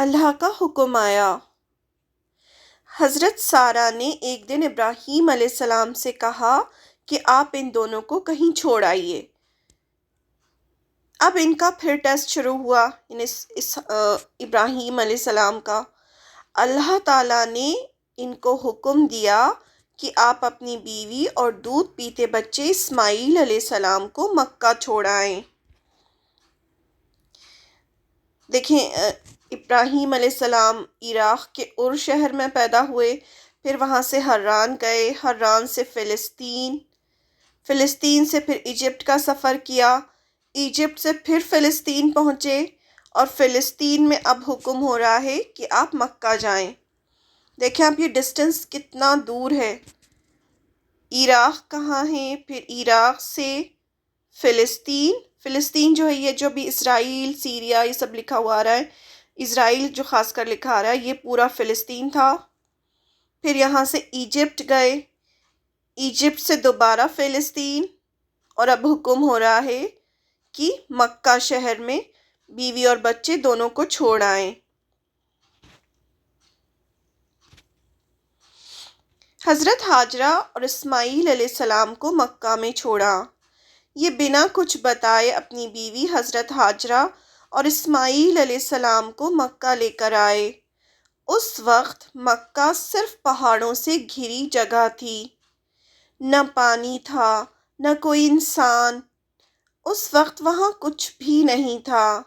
اللہ کا حکم آیا۔ حضرت سارہ نے ایک دن ابراہیم علیہ السلام سے کہا کہ آپ ان دونوں کو کہیں چھوڑ آئیے۔ اب ان کا پھر ٹیسٹ شروع ہوا، یعنی ابراہیم علیہ السلام کا۔ اللہ تعالیٰ نے ان کو حکم دیا کہ آپ اپنی بیوی اور دودھ پیتے بچے اسماعیل علیہ السلام کو مکہ چھوڑ آئیں۔ دیکھیں، ابراہیم علیہ السلام عراق کے ار شہر میں پیدا ہوئے، پھر وہاں سے حران گئے، حران سے فلسطین، فلسطین سے پھر ایجپٹ کا سفر کیا، ایجپٹ سے پھر فلسطین پہنچے، اور فلسطین میں اب حکم ہو رہا ہے کہ آپ مکہ جائیں۔ دیکھیں آپ یہ ڈسٹنس کتنا دور ہے۔ عراق کہاں ہے، پھر عراق سے فلسطین، فلسطین جو ہے یہ جو بھی اسرائیل، سیریا یہ سب لکھا ہوا آ رہا ہے، اسرائیل جو خاص کر لکھا آ رہا ہے یہ پورا فلسطین تھا۔ پھر یہاں سے ایجپٹ گئے، ایجپٹ سے دوبارہ فلسطین، اور اب حکم ہو رہا ہے کہ مکہ شہر میں بیوی اور بچے دونوں کو چھوڑ آئیں۔ حضرت ہاجرہ اور اسماعیل علیہ السلام کو مکہ میں چھوڑا۔ یہ بنا کچھ بتائے اپنی بیوی حضرت ہاجرہ اور اسماعیل علیہ السلام کو مکہ لے کر آئے۔ اس وقت مکہ صرف پہاڑوں سے گھری جگہ تھی، نہ پانی تھا، نہ کوئی انسان۔ اس وقت وہاں کچھ بھی نہیں تھا،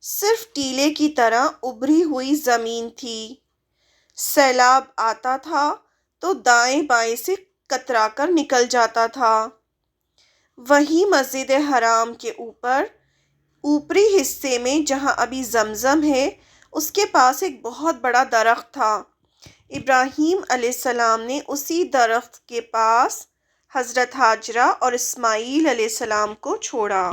صرف ٹیلے کی طرح ابھری ہوئی زمین تھی۔ سیلاب آتا تھا تو دائیں بائیں سے کترا کر نکل جاتا تھا۔ وہی مسجد حرام کے اوپری حصے میں جہاں ابھی زمزم ہے، اس کے پاس ایک بہت بڑا درخت تھا۔ ابراہیم علیہ السلام نے اسی درخت کے پاس حضرت ہاجرہ اور اسماعیل علیہ السلام کو چھوڑا۔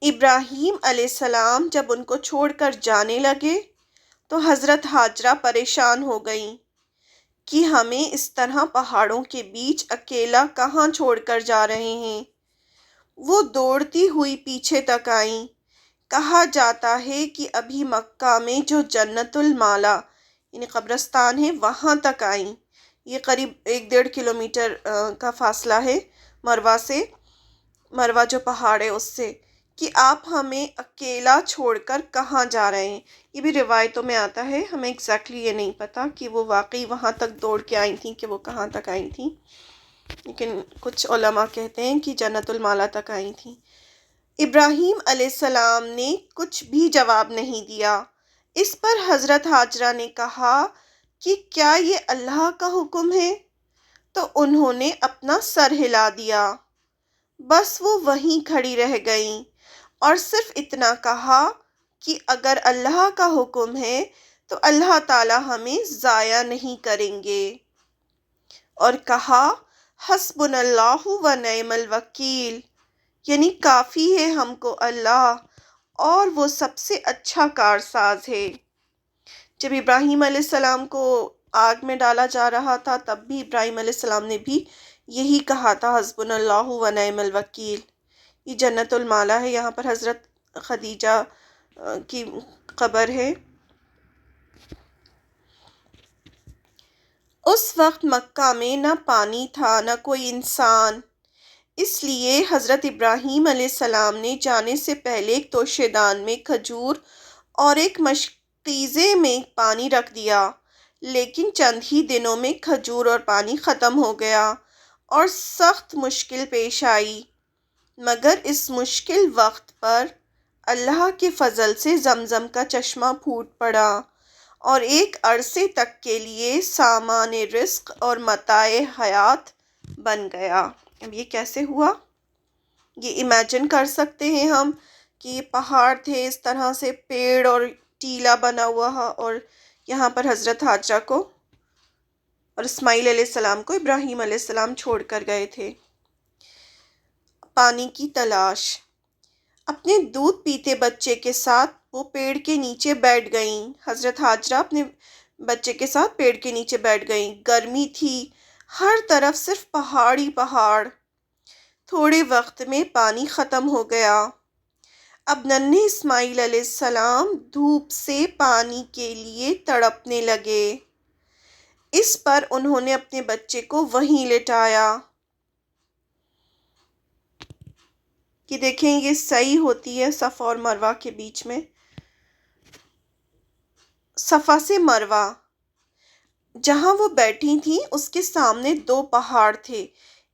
ابراہیم علیہ السلام جب ان کو چھوڑ کر جانے لگے تو حضرت ہاجرہ پریشان ہو گئیں کہ ہمیں اس طرح پہاڑوں کے بیچ اکیلا کہاں چھوڑ کر جا رہے ہیں۔ وہ دوڑتی ہوئی پیچھے تک آئیں۔ کہا جاتا ہے کہ ابھی مکہ میں جو جنت المالا یعنی قبرستان ہے وہاں تک آئیں۔ یہ قریب 1-1.5 کلومیٹر کا فاصلہ ہے مروہ سے، مروہ جو پہاڑ ہے اس سے، کہ آپ ہمیں اکیلا چھوڑ کر کہاں جا رہے ہیں۔ یہ بھی روایتوں میں آتا ہے، ہمیں ایگزیکٹلی یہ نہیں پتا کہ وہ واقعی وہاں تک دوڑ کے آئی تھیں کہ وہ کہاں تک آئی تھیں، لیکن کچھ علماء کہتے ہیں کہ جنت المالا تک آئی تھیں۔ ابراہیم علیہ السلام نے کچھ بھی جواب نہیں دیا۔ اس پر حضرت ہاجرہ نے کہا کہ کیا یہ اللہ کا حکم ہے؟ تو انہوں نے اپنا سر ہلا دیا۔ بس وہ وہیں کھڑی رہ گئیں اور صرف اتنا کہا کہ اگر اللہ کا حکم ہے تو اللہ تعالی ہمیں ضائع نہیں کریں گے، اور کہا حسبنا اللہ و نعم الوکیل، یعنی کافی ہے ہم کو اللہ اور وہ سب سے اچھا کارساز ہے۔ جب ابراہیم علیہ السلام کو آگ میں ڈالا جا رہا تھا تب بھی ابراہیم علیہ السلام نے بھی یہی کہا تھا، حسبنا اللہ و نعم الوکیل۔ یہ جنت المالا ہے، یہاں پر حضرت خدیجہ کی قبر ہے۔ اس وقت مکہ میں نہ پانی تھا نہ کوئی انسان، اس لیے حضرت ابراہیم علیہ السلام نے جانے سے پہلے ایک توشے دان میں کھجور اور ایک مشکیزے میں پانی رکھ دیا، لیکن چند ہی دنوں میں کھجور اور پانی ختم ہو گیا اور سخت مشکل پیش آئی، مگر اس مشکل وقت پر اللہ کے فضل سے زمزم کا چشمہ پھوٹ پڑا اور ایک عرصے تک کے لیے سامان رزق اور متاع حیات بن گیا۔ اب یہ کیسے ہوا؟ یہ امیجن کر سکتے ہیں ہم کہ یہ پہاڑ تھے، اس طرح سے پیڑ اور ٹیلا بنا ہوا، اور یہاں پر حضرت ہاجرہ کو اور اسماعیل علیہ السلام کو ابراہیم علیہ السلام چھوڑ کر گئے تھے۔ پانی کی تلاش۔ اپنے دودھ پیتے بچے کے ساتھ وہ پیڑ کے نیچے بیٹھ گئیں۔ حضرت ہاجرہ اپنے بچے کے ساتھ پیڑ کے نیچے بیٹھ گئیں۔ گرمی تھی، ہر طرف صرف پہاڑ ہی پہاڑ۔ تھوڑے وقت میں پانی ختم ہو گیا۔ اب ننھے اسماعیل علیہ السلام دھوپ سے پانی کے لیے تڑپنے لگے۔ اس پر انہوں نے اپنے بچے کو وہیں لٹایا کہ دیکھیں یہ صحیح ہوتی ہے صفا اور مروہ کے بیچ میں۔ صفا سے مروہ، جہاں وہ بیٹھی تھیں اس کے سامنے دو پہاڑ تھے،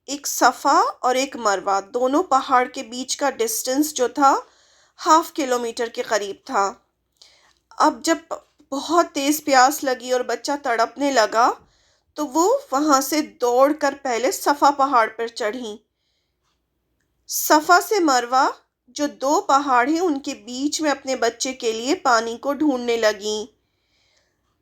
ایک صفا اور ایک مروہ۔ دونوں پہاڑ کے بیچ کا ڈسٹنس جو تھا 0.5 کلومیٹر کے قریب تھا۔ اب جب بہت تیز پیاس لگی اور بچہ تڑپنے لگا تو وہ وہاں سے دوڑ کر پہلے صفا پہاڑ پر چڑھیں۔ صفا سے مروہ جو دو پہاڑ ہیں ان کے بیچ میں اپنے بچے کے لیے پانی کو ڈھونڈنے لگیں۔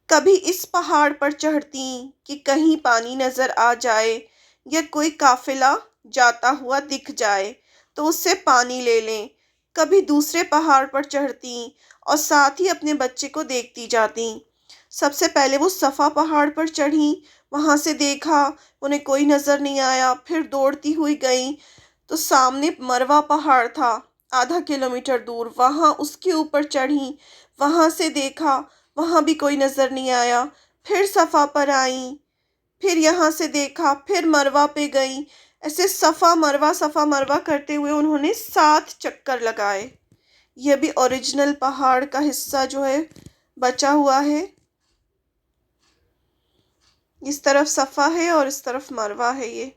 کبھی اس پہاڑ پر چڑھتیں کہ کہیں پانی نظر آ جائے یا کوئی قافلہ جاتا ہوا دکھ جائے تو اس سے پانی لے لیں۔ کبھی دوسرے پہاڑ پر چڑھتیں اور ساتھ ہی اپنے بچے کو دیکھتی جاتیں۔ سب سے پہلے وہ صفا پہاڑ پر چڑھیں، وہاں سے دیکھا انہیں کوئی نظر نہیں آیا، پھر دوڑتی ہوئی گئیں تو سامنے مروہ پہاڑ تھا 0.5 کلومیٹر دور، وہاں اس کے اوپر چڑھیں، وہاں سے دیکھا وہاں بھی کوئی نظر نہیں آیا، پھر صفا پر آئیں، پھر یہاں سے دیکھا، پھر مروہ پہ گئیں۔ ایسے صفا مروہ کرتے ہوئے انہوں نے 7 چکر لگائے۔ یہ بھی اوریجنل پہاڑ کا حصہ جو ہے بچا ہوا ہے۔ اس طرف صفا ہے اور اس طرف مروہ ہے۔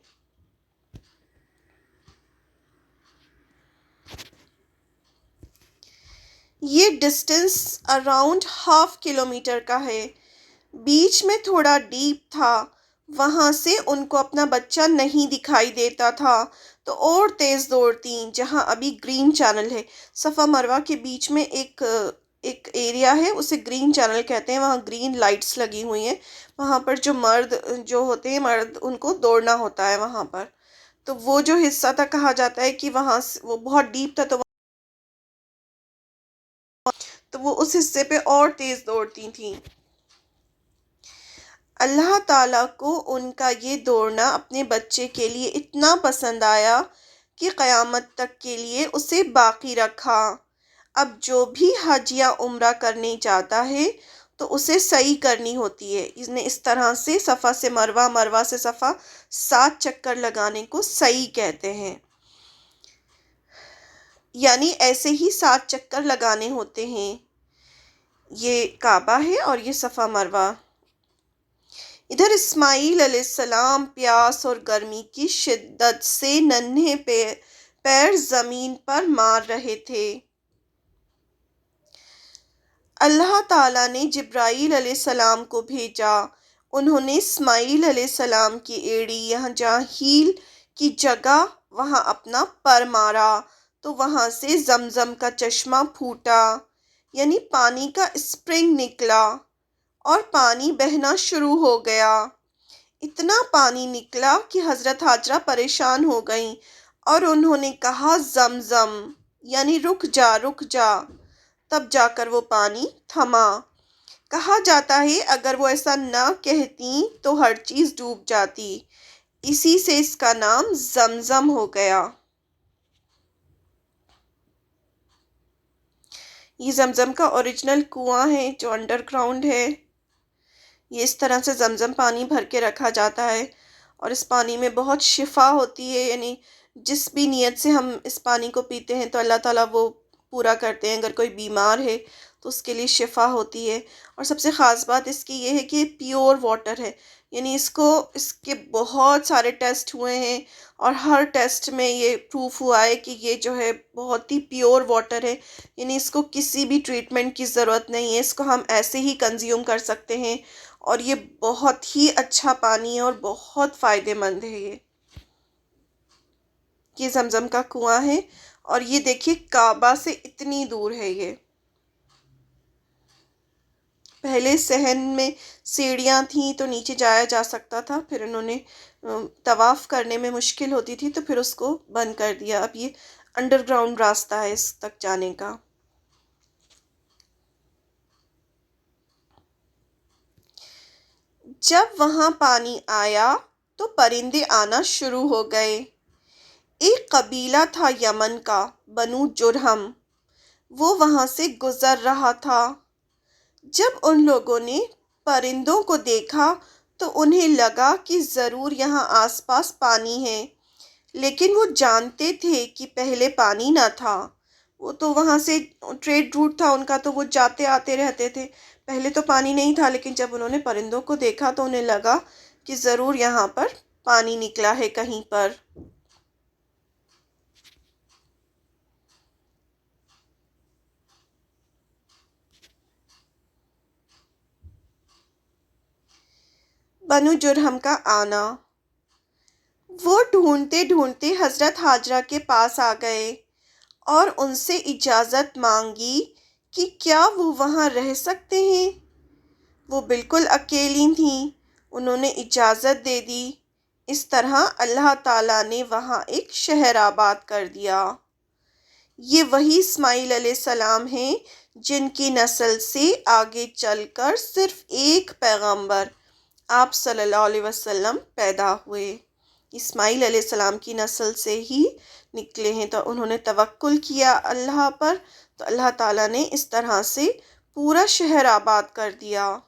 یہ ڈسٹنس اراؤنڈ 0.5 کلومیٹر کا ہے۔ بیچ میں تھوڑا ڈیپ تھا، وہاں سے ان کو اپنا بچہ نہیں دکھائی دیتا تھا تو اور تیز دوڑتیں جہاں ابھی گرین چینل ہے۔ صفا مروہ کے بیچ میں ایک ایریا ہے، اسے گرین چینل کہتے ہیں، وہاں گرین لائٹس لگی ہوئی ہیں، وہاں پر جو ہوتے ہیں مرد ان کو دوڑنا ہوتا ہے وہاں پر۔ تو وہ جو حصہ تھا کہا جاتا ہے کہ وہاں وہ بہت ڈیپ تھا تو وہ اس حصے پہ اور تیز دوڑتی تھیں۔ اللہ تعالیٰ کو ان کا یہ دوڑنا اپنے بچے کے لیے اتنا پسند آیا کہ قیامت تک کے لیے اسے باقی رکھا۔ اب جو بھی حج یا عمرہ کرنے جاتا ہے تو اسے صحیح کرنی ہوتی ہے۔ اس طرح سے صفا سے مروہ، مروہ سے صفا 7 چکر لگانے کو صحیح کہتے ہیں، یعنی ایسے ہی 7 چکر لگانے ہوتے ہیں۔ یہ کعبہ ہے اور یہ صفا مروہ۔ ادھر اسماعیل علیہ السلام پیاس اور گرمی کی شدت سے ننھے پیر زمین پر مار رہے تھے۔ اللہ تعالیٰ نے جبرائیل علیہ السلام کو بھیجا، انہوں نے اسماعیل علیہ السلام کی ایڑی یہاں جہاں ہیل کی جگہ وہاں اپنا پر مارا تو وہاں سے زمزم کا چشمہ پھوٹا، یعنی پانی کا اسپرنگ نکلا اور پانی بہنا شروع ہو گیا۔ اتنا پانی نکلا کہ حضرت ہاجرہ پریشان ہو گئیں اور انہوں نے کہا زمزم، یعنی رک جا رک جا، تب جا کر وہ پانی تھما۔ کہا جاتا ہے اگر وہ ایسا نہ کہتیں تو ہر چیز ڈوب جاتی، اسی سے اس کا نام زمزم ہو گیا۔ یہ زمزم کا اوریجنل کنواں ہے جو انڈر گراؤنڈ ہے۔ یہ اس طرح سے زمزم پانی بھر کے رکھا جاتا ہے اور اس پانی میں بہت شفا ہوتی ہے، یعنی جس بھی نیت سے ہم اس پانی کو پیتے ہیں تو اللہ تعالیٰ وہ پورا کرتے ہیں۔ اگر کوئی بیمار ہے تو اس کے لیے شفا ہوتی ہے، اور سب سے خاص بات اس کی یہ ہے کہ پیور واٹر ہے، یعنی اس کے بہت سارے ٹیسٹ ہوئے ہیں اور ہر ٹیسٹ میں یہ پروف ہوا ہے کہ یہ جو ہے بہت ہی پیور واٹر ہے، یعنی اس کو کسی بھی ٹریٹمنٹ کی ضرورت نہیں ہے، اس کو ہم ایسے ہی کنزیوم کر سکتے ہیں، اور یہ بہت ہی اچھا پانی ہے اور بہت فائدہ مند ہے۔ یہ زمزم کا کنواں ہے اور یہ دیکھیے کعبہ سے اتنی دور ہے۔ یہ پہلے صحن میں سیڑھیاں تھیں تو نیچے جایا جا سکتا تھا، پھر انہوں نے طواف کرنے میں مشکل ہوتی تھی تو پھر اس کو بند کر دیا۔ اب یہ انڈر گراؤنڈ راستہ ہے اس تک جانے کا۔ جب وہاں پانی آیا تو پرندے آنا شروع ہو گئے۔ ایک قبیلہ تھا یمن کا، بنو جرہم، وہ وہاں سے گزر رہا تھا۔ جب ان لوگوں نے پرندوں کو دیکھا تو انہیں لگا کہ ضرور یہاں آس پاس پانی ہے، لیکن وہ جانتے تھے کہ پہلے پانی نہ تھا۔ وہ تو وہاں سے ٹریڈ روٹ تھا ان کا، تو وہ جاتے آتے رہتے تھے۔ پہلے تو پانی نہیں تھا، لیکن جب انہوں نے پرندوں کو دیکھا تو انہیں لگا کہ ضرور یہاں پر پانی نکلا ہے کہیں پر۔ بنو جرہم کا آنا۔ وہ ڈھونڈتے ڈھونڈتے حضرت حاجرہ کے پاس آ گئے اور ان سے اجازت مانگی کہ کیا وہ وہاں رہ سکتے ہیں۔ وہ بالکل اکیلی تھیں۔ انہوں نے اجازت دے دی۔ اس طرح اللہ تعالیٰ نے وہاں ایک شہر آباد کر دیا۔ یہ وہی اسماعیل علیہ السلام ہیں جن کی نسل سے آگے چل کر صرف ایک پیغمبر آپ صلی اللہ علیہ وسلم پیدا ہوئے۔ اسماعیل علیہ السلام کی نسل سے ہی نکلے ہیں، تو انہوں نے توکل کیا اللہ پر، تو اللہ تعالیٰ نے اس طرح سے پورا شہر آباد کر دیا۔